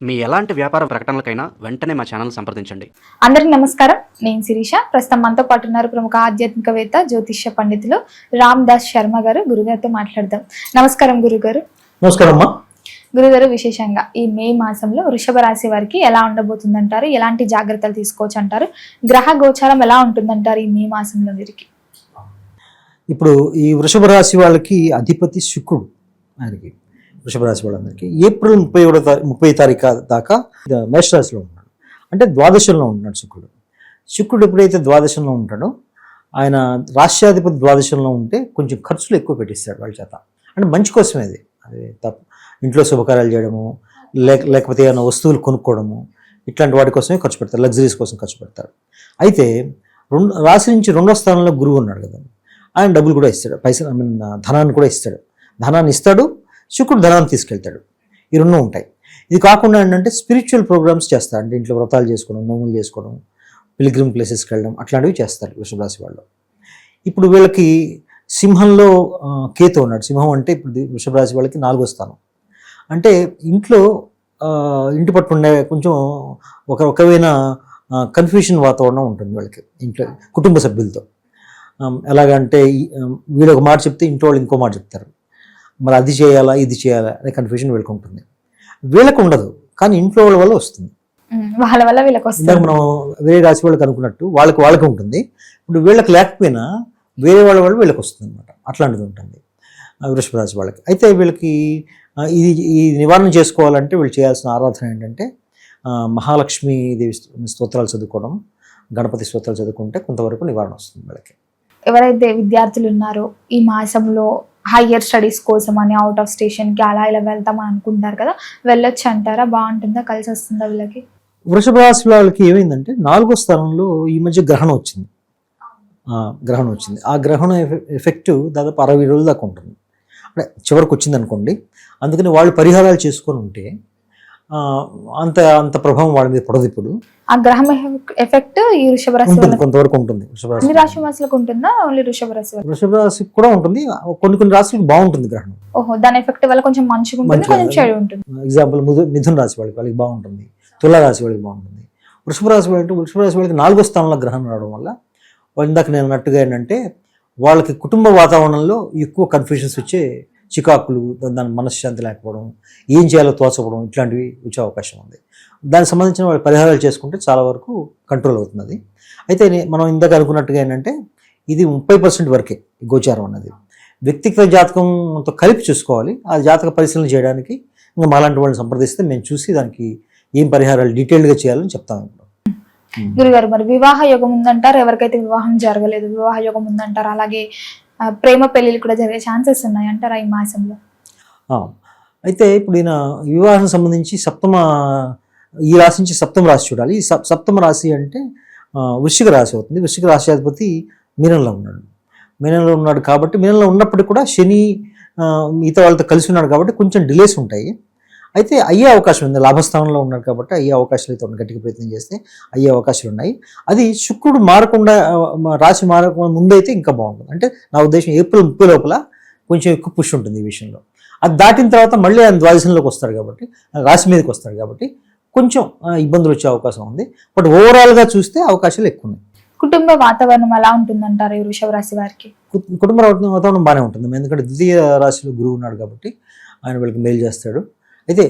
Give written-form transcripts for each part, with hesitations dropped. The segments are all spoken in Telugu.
మీ ఎలాంటి వ్యాపార ప్రకటనలకైనా వెంటనే మా ఛానల్ సంప్రదించండి. అందరికీ నమస్కారం. నేను శిరీష. ప్రస్తుతం మనతో పాటు ఉన్నారు ప్రముఖ ఆధ్యాత్మికవేత్త, జ్యోతిష్య పండితులు రామ్ దాస్ శర్మ గారు. గురుగారితో మాట్లాడదాం. నమస్కారం గురుగారు. నమస్కారం. గురుగారు, విశేషంగా ఈ మే మాసంలో వృషభ రాశి వారికి ఎలా ఉండబోతుందంటారు? ఎలాంటి జాగ్రత్తలు తీసుకోవచ్చు అంటారు? గ్రహ గోచారం ఎలా ఉంటుందంటారు ఈ మే మాసంలో వీరికి? ఇప్పుడు ఈ వృషభ రాశి వాళ్ళకి అధిపతి శుక్రుడు. ఆయనకి వృషభ రాశి వాళ్ళందరికీ ఏప్రిల్ 30 తారీఖు దాకా మేషరాశిలో ఉన్నాడు. అంటే ద్వాదశంలో ఉంటున్నాడు శుక్రుడు. శుక్రుడు ఎప్పుడైతే ద్వాదశంలో ఉంటాడో, ఆయన రాష్ట్రాధిపతి ద్వాదశంలో ఉంటే కొంచెం ఖర్చులు ఎక్కువ పెట్టిస్తాడు వాళ్ళ చేత. అంటే మంచి కోసమే అది తప్ప ఇంట్లో శుభకార్యాలు చేయడము, లేకపోతే ఏమైనా వస్తువులు కొనుక్కోవడము, ఇట్లాంటి వాటి కోసమే ఖర్చు పెడతారు. లగ్జరీస్ కోసం ఖర్చు పెడతారు. అయితే రాశి నుంచి 2వ స్థానంలో గురువు ఉన్నాడు కదా, ఆయన డబ్బులు కూడా ఇస్తాడు, పైసలు ధనాన్ని కూడా ఇస్తాడు. ధనాన్ని ఇస్తాడు, శుక్రుడు ధనాన్ని తీసుకెళ్తాడు. ఈ రెండు ఉంటాయి. ఇది కాకుండా ఏంటంటే స్పిరిచువల్ ప్రోగ్రామ్స్ చేస్తారు. అంటే ఇంట్లో వ్రతాలు చేసుకోవడం, నోములు చేసుకోవడం, పిలిగ్రిమ్ ప్లేసెస్కి వెళ్ళడం, అట్లాంటివి చేస్తారు వృషభ రాశి వాళ్ళు. ఇప్పుడు వీళ్ళకి సింహంలో కేతు ఉన్నాడు. సింహం అంటే ఇప్పుడు వృషభ రాశి వాళ్ళకి 4వ స్థానం. అంటే ఇంట్లో ఇంటి పట్టు ఉండే కొంచెం ఒక రకమైన కన్ఫ్యూషన్ వాతావరణం ఉంటుంది వాళ్ళకి ఇంట్లో కుటుంబ సభ్యులతో. ఎలాగంటే వీళ్ళు ఒక మాట చెప్తే ఇంట్లో వాళ్ళు ఇంకో మాట చెప్తారు. మరి అది చేయాలా ఇది చేయాలా అనే కన్ఫ్యూజన్ వీళ్ళకి ఉంటుంది. వీళ్ళకి ఉండదు, కానీ ఇంట్లో వాళ్ళ వల్ల వస్తుంది. వాళ్ళ వల్ల వీళ్ళకి వస్తుంది. మనం వేరే రాశి వాళ్ళకి అనుకున్నట్టు వాళ్ళకి ఉంటుంది. ఇప్పుడు వీళ్ళకి లేకపోయినా వేరే వాళ్ళ వల్ల వీళ్ళకి వస్తుంది అనమాట. అట్లాంటిది ఉంటుంది వృషభ రాశి వాళ్ళకి. అయితే వీళ్ళకి ఈ నివారణ చేసుకోవాలంటే వీళ్ళు చేయాల్సిన ఆరాధన ఏంటంటే మహాలక్ష్మీ దేవి స్తోత్రాలు చదువుకోవడం, గణపతి స్తోత్రాలు చదువుకుంటే కొంతవరకు నివారణ వస్తుంది వీళ్ళకి. ఎవరైతే విద్యార్థులు ఉన్నారో ఈ మాసంలో హయ్యర్ స్టడీస్ కోసం అని అవుట్ ఆఫ్ స్టేషన్కి అలా ఇలా వెళ్తామని అనుకుంటారు కదా, వెళ్ళొచ్చు అంటారా? బాగుంటుందా? కలిసి వస్తుందా వీళ్ళకి? వృషభ రాశి వాళ్ళకి ఏమైందంటే 4వ స్థానంలో ఈ మధ్య గ్రహణం వచ్చింది. ఆ గ్రహణ ఎఫెక్ట్ దాదాపు 60 రోజుల దాకా ఉంటుంది. అంటే చివరికి వచ్చింది అనుకోండి. అందుకని వాళ్ళు పరిహారాలు చేసుకొని ఉంటే అంత ప్రభావం వాళ్ళ మీద పడదు. ఇప్పుడు ఆ గ్రహం ఎఫెక్ట్ ఈ వృషభ రాశి కొంతవరకు ఉంటుంది. అన్ని రాశి వాసులకు ఉంటుందా? ఓన్లీ వృషభ రాశి? వృషభ రాశికి కూడా ఉంటుంది. కొన్ని రాశులకు బాగుంటుంది గ్రహణం. ఓహో, దాని ఎఫెక్ట్ వల్ల కొంచెం మంచిగా ఉంటుంది, కొంచెం చెడు ఉంటుంది. ఎగ్జాంపుల్ మిథున రాశి వాళ్ళకి బాగుంటుంది, తులా రాశి వాళ్ళకి బాగుంటుంది. వృషభ రాశి వాళ్ళకి 4వ స్థానంలో గ్రహణం రావడం వల్ల ఇందాక నేను అన్నట్టుగా ఏంటంటే వాళ్ళకి కుటుంబ వాతావరణంలో ఎక్కువ కన్ఫ్యూజన్స్ వచ్చే, చికాకులు, దాని మనశ్శాంతి లేకపోవడం, ఏం చేయాలో తోచకపోవడం, ఇట్లాంటివి వచ్చే అవకాశం ఉంది. దానికి సంబంధించిన వాళ్ళు పరిహారాలు చేసుకుంటే చాలా వరకు కంట్రోల్ అవుతుంది. అయితే మనం ఇందాక అనుకున్నట్టుగా ఏంటంటే ఇది 30% వరకే గోచారం అన్నది. వ్యక్తిగత జాతకంతో కలిపి చూసుకోవాలి. ఆ జాతక పరిశీలన చేయడానికి ఇంకా మాలాంటి వాళ్ళని సంప్రదిస్తే మేము చూసి దానికి ఏం పరిహారాలు డీటెయిల్డ్గా చేయాలని చెప్తాము. ఇప్పుడు గురుగారు, మరి వివాహ యోగం ఉందంటారు. ఎవరికైతే వివాహం జరగలేదు వివాహ యోగం ఉందంటారు. అలాగే ప్రేమ పెళ్లిళ్ళు కూడా జరిగే ఛాన్సెస్ ఉన్నాయి అంటారా ఈ మాసంలో? అయితే ఇప్పుడు ఈయన వివాహం సంబంధించి ఈ రాశి నుంచి 7వ రాశి చూడాలి. ఈ 7వ రాశి అంటే వృశ్చిక రాశి అవుతుంది. వృశ్చిక రాశి అధిపతి మీనంలో ఉన్నాడు కాబట్టి మీనంలో ఉన్నప్పటికీ కూడా శని మిగతా వాళ్ళతో కలిసి ఉన్నాడు కాబట్టి కొంచెం డిలేస్ ఉంటాయి. అయితే అయ్యే అవకాశం ఉంది. లాభస్థానంలో ఉన్నాడు కాబట్టి అయ్యే అవకాశాలు అయితే ఉన్నాయి. గట్టిగా ప్రయత్నం చేస్తే అయ్యే అవకాశాలు ఉన్నాయి. అది శుక్రుడు మారకుండా, రాశి మారకుండా ముందైతే ఇంకా బాగుంటుంది. అంటే నా ఉద్దేశం ఏప్రిల్ 30 లోపల కొంచెం ఎక్కువ పుష్ ఉంటుంది ఈ విషయంలో. అది దాటిన తర్వాత మళ్ళీ ఆయన ద్వాదశంలోకి వస్తాడు కాబట్టి, రాశి మీదకి వస్తాడు కాబట్టి కొంచెం ఇబ్బందులు వచ్చే అవకాశం ఉంది. బట్ ఓవరాల్గా చూస్తే అవకాశాలు ఎక్కువ ఉన్నాయి. కుటుంబ వాతావరణం ఎలా ఉంటుందంటారు ఈ వృషభ రాశి వారికి? కుటుంబ వాతావరణం బాగానే ఉంటుంది. ఎందుకంటే ద్వితీయ రాశిలో గురువు ఉన్నాడు కాబట్టి ఆయన వీళ్ళకి మేలు చేస్తాడు. అయితే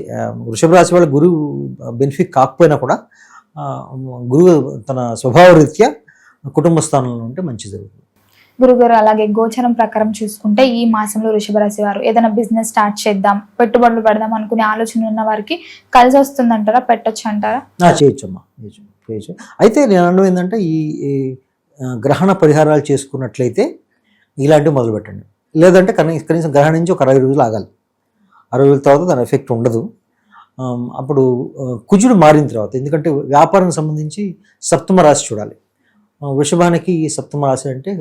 వృషభ రాశి వాళ్ళ గురువు బెనిఫిట్ కాకపోయినా కూడా గురువు తన స్వభావ రీత్యా కుటుంబ స్థానంలో ఉంటే మంచి జరుగుతుంది. గురుగారు, అలాగే గోచరం ప్రకారం చూసుకుంటే ఈ మాసంలో వృషభ రాశి వారు ఏదైనా బిజినెస్ స్టార్ట్ చేద్దాం, పెట్టుబడులు పెడదాం అనుకునే ఆలోచన ఉన్న వారికి కలిసి వస్తుందంటారా? పెట్టొచ్చు అంటారా? చేయొచ్చమ్మా, చేయొచ్చు. అయితే నేను అనడం ఏంటంటే ఈ గ్రహణ పరిహారాలు చేసుకున్నట్లయితే ఇలాంటివి మొదలు పెట్టండి. లేదంటే కనీసం గ్రహణం నుంచి ఒక 60 రోజులు ఆగాలి. 60 రోజుల తర్వాత దాని ఎఫెక్ట్ ఉండదు. అప్పుడు కుజుడు మారిన తర్వాత, ఎందుకంటే వ్యాపారం సంబంధించి 7వ రాశి చూడాలి. వృషభానికి 7వ రాశి అంటే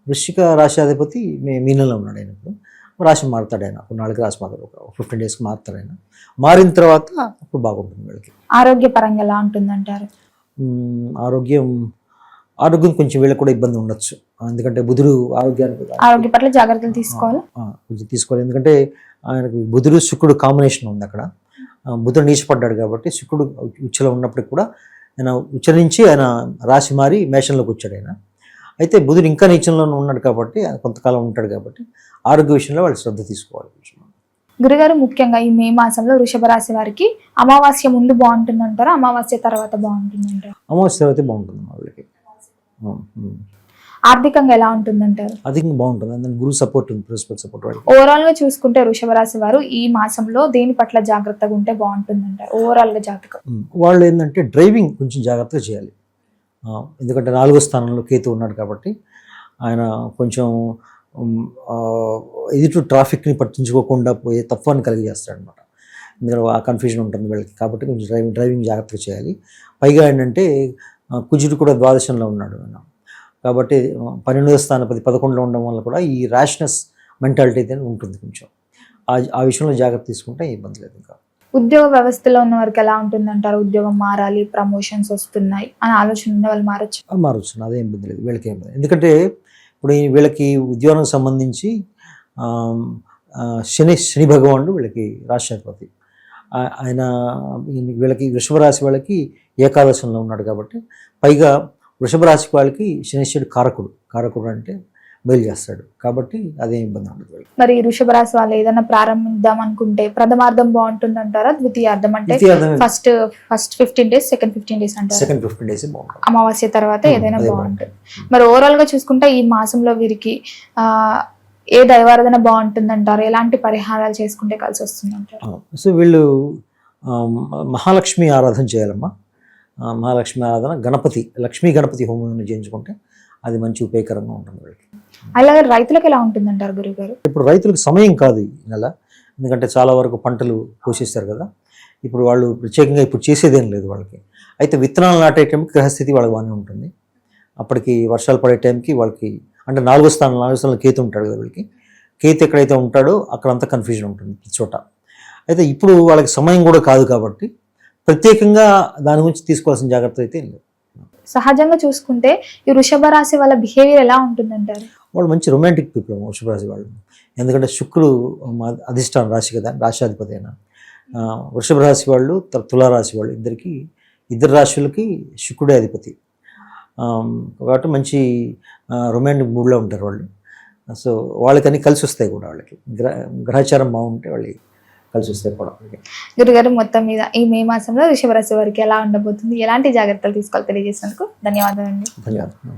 వృశ్చిక రాశి అధిపతి మీనంలో ఉన్నాడు. ఆయన ఇప్పుడు రాశి మారుతాడు. ఆయన కొన్నాళ్ళకి రాశి మారుతాడు, ఒక 15 డేస్కి మారుతాడు. ఆయన మారిన తర్వాత అప్పుడు బాగుంటుంది వీళ్ళకి. ఆరోగ్యపరంగా ఎలా ఉంటుందంటారు? ఆరోగ్యం కొంచెం వీళ్ళకి కూడా ఇబ్బంది ఉండొచ్చు. ఎందుకంటే బుధుడు ఆరోగ్య పట్ల జాగ్రత్తలు తీసుకోవాలి. ఎందుకంటే ఆయనకు బుధుడు శుక్రుడు కాంబినేషన్ ఉంది అక్కడ. బుధుడు నీచపడ్డాడు కాబట్టి శుక్రుడు ఉచ్చలో ఉన్నప్పటికి కూడా ఆయన ఉచ్చ నుంచి ఆయన రాశి మారి మేషంలోకి వచ్చాడు ఆయన. అయితే బుధుడు ఇంకా నీచంలోనే ఉన్నాడు కాబట్టి ఆయన కొంతకాలం ఉంటాడు కాబట్టి ఆరోగ్య విషయంలో వాళ్ళు శ్రద్ధ తీసుకోవాలి. గురుగారు, ముఖ్యంగా ఈ మే మాసంలో వృషభ రాశి వారికి అమావాస్య ముందు బాగుంటుందంటారా, అమావాస్య తర్వాత బాగుంటుందంటారా? అమావాస్య తర్వాత బాగుంటుంది వాళ్ళకి. ఆర్థికంగా ఎలా ఉంటుందంటారు? అధికంగా బాగుంటుంది, అందులో గురువు సపోర్ట్ ఉంది, బృహస్పతి సపోర్ట్ వాళ్ళకి. ఓవరాల్ గా చూసుకుంటే వృషభ రాశి వారు ఈ మాసంలో దేని పట్ల జాగ్రత్తగా ఉంటే బాగుంటుందంటారు? ఓవరాల్ గా జాతకం వాళ్ళు ఏంటంటే డ్రైవింగ్ కొంచెం జాగ్రత్తగా చేయాలి. ఎందుకంటే 4వ స్థానంలో కేతు ఉన్నాడు కాబట్టి ఆయన కొంచెం ఎదుటి ట్రాఫిక్ని పట్టించుకోకుండా పోయే తత్వాన్ని కలిగజేస్తాడు అనమాట. ఎందుకంటే ఆ కన్ఫ్యూజన్ ఉంటుంది వీళ్ళకి, కాబట్టి కొంచెం డ్రైవింగ్ జాగ్రత్తగా చేయాలి. పైగా ఏంటంటే కుజుడు కూడా ద్వాదశంలో ఉన్నాడు ఆయన, కాబట్టి 12వ స్థానపతి 11లో ఉండడం వల్ల కూడా ఈ ర్యాష్నెస్ మెంటాలిటీ అయితే ఉంటుంది. కొంచెం ఆ విషయంలో జాగ్రత్త తీసుకుంటే ఇబ్బంది లేదు. ఇంకా ఉద్యోగ వ్యవస్థలో ఉన్న వారికి ఎలా ఉంటుందంటారు? ఉద్యోగం మారాలి, ప్రమోషన్స్ వస్తున్నాయి అని ఆలోచన ఉన్న వాళ్ళు మారచ్చు? మారచ్చు, అదేం ఇబ్బంది లేదు వీళ్ళకి. ఏం లేదు, ఎందుకంటే ఇప్పుడు వీళ్ళకి ఉద్యోగం సంబంధించి శని భగవానుడు వీళ్ళకి రాష్ట్రాధిపతి. ఆయన వీళ్ళకి వృషభ రాశి వాళ్ళకి ఏకాదశంలో ఉన్నాడు కాబట్టి, పైగా వృషభ రాశి వాళ్ళకి శనిశ్వరుడు కారకుడు అంటే బయలు చేస్తాడు కాబట్టి అదేం ఇబ్బంది ఉండదు. మరి వృషభ రాశి వాళ్ళు ఏదైనా ప్రారంభిద్దాం అనుకుంటే ప్రథమార్థం బాగుంటుందంటారా, ద్వితీయార్థం అంటే ఫస్ట్ 15 days, సెకండ్ 15 days అంటారు? సెకండ్ 15 days బాగుంటుంది, అమావాస్య తర్వాత ఏదైనా బాగుంటుంది. మరి ఓవరాల్ గా చూసుకుంటే ఈ మాసంలో వీరికి ఏ దైవారాధన బాగుంటుందంటారు? ఎలాంటి పరిహారాలు చేసుకుంటే కలిసి వస్తుందంటారు? సో వీళ్ళు మహాలక్ష్మి ఆరాధన చేయాలమ్మా. మహాలక్ష్మి ఆరాధన, లక్ష్మీ గణపతి హోమం చేయించుకుంటే అది మంచి ఉపయోగకరంగా ఉంటుంది వాళ్ళకి. అలాగే రైతులకు ఎలా ఉంటుందంటారు గురుగారు? ఇప్పుడు రైతులకు సమయం కాదు ఈ నెల, ఎందుకంటే చాలా వరకు పంటలు కోసేస్తారు కదా. ఇప్పుడు వాళ్ళు ప్రత్యేకంగా ఇప్పుడు చేసేదేం లేదు వాళ్ళకి. అయితే విత్తనాలు నాటే టైంకి గ్రహస్థితి వాళ్ళకి బాగానే ఉంటుంది. అప్పటికి వర్షాలు పడే టైంకి వాళ్ళకి అంటే 4వ స్థానంలో కేతు ఉంటాడు కదా వీళ్ళకి. కేతు ఎక్కడైతే ఉంటాడో అక్కడంతా కన్ఫ్యూజన్ ఉంటుంది ప్రతి చోట. అయితే ఇప్పుడు వాళ్ళకి సమయం కూడా కాదు కాబట్టి ప్రత్యేకంగా దాని గురించి తీసుకోవాల్సిన జాగ్రత్త అయితే ఏం లేదు. సహజంగా చూసుకుంటే ఈ వృషభ రాశి వాళ్ళ బిహేవియర్ ఎలా ఉంటుందంటారు? వాళ్ళు మంచి రొమాంటిక్ పీపుల్ వృషభ రాశి వాళ్ళు. ఎందుకంటే శుక్రుడు అధిష్టాన రాశి కదా, రాశాధిపతి అయినా. వృషభ రాశి వాళ్ళు తులారాశి వాళ్ళు ఇద్దరు రాశులకి శుక్రుడే అధిపతి కాబట్టి మంచి రొమాంటిక్ మూడ్లో ఉంటారు వాళ్ళు. సో వాళ్ళకన్నీ కలిసి వస్తాయి కూడా, వాళ్ళకి గ్రహచారం బాగుంటే వాళ్ళకి కలిసి వస్తాయి కూడా. గురుగారు, మొత్తం మీద ఈ మే మాసంలో వృషభ రాశి వారికి ఎలా ఉండబోతుంది, ఎలాంటి జాగ్రత్తలు తీసుకోవాలి తెలియజేసినందుకు ధన్యవాదాలండి. ధన్యవాదాలు.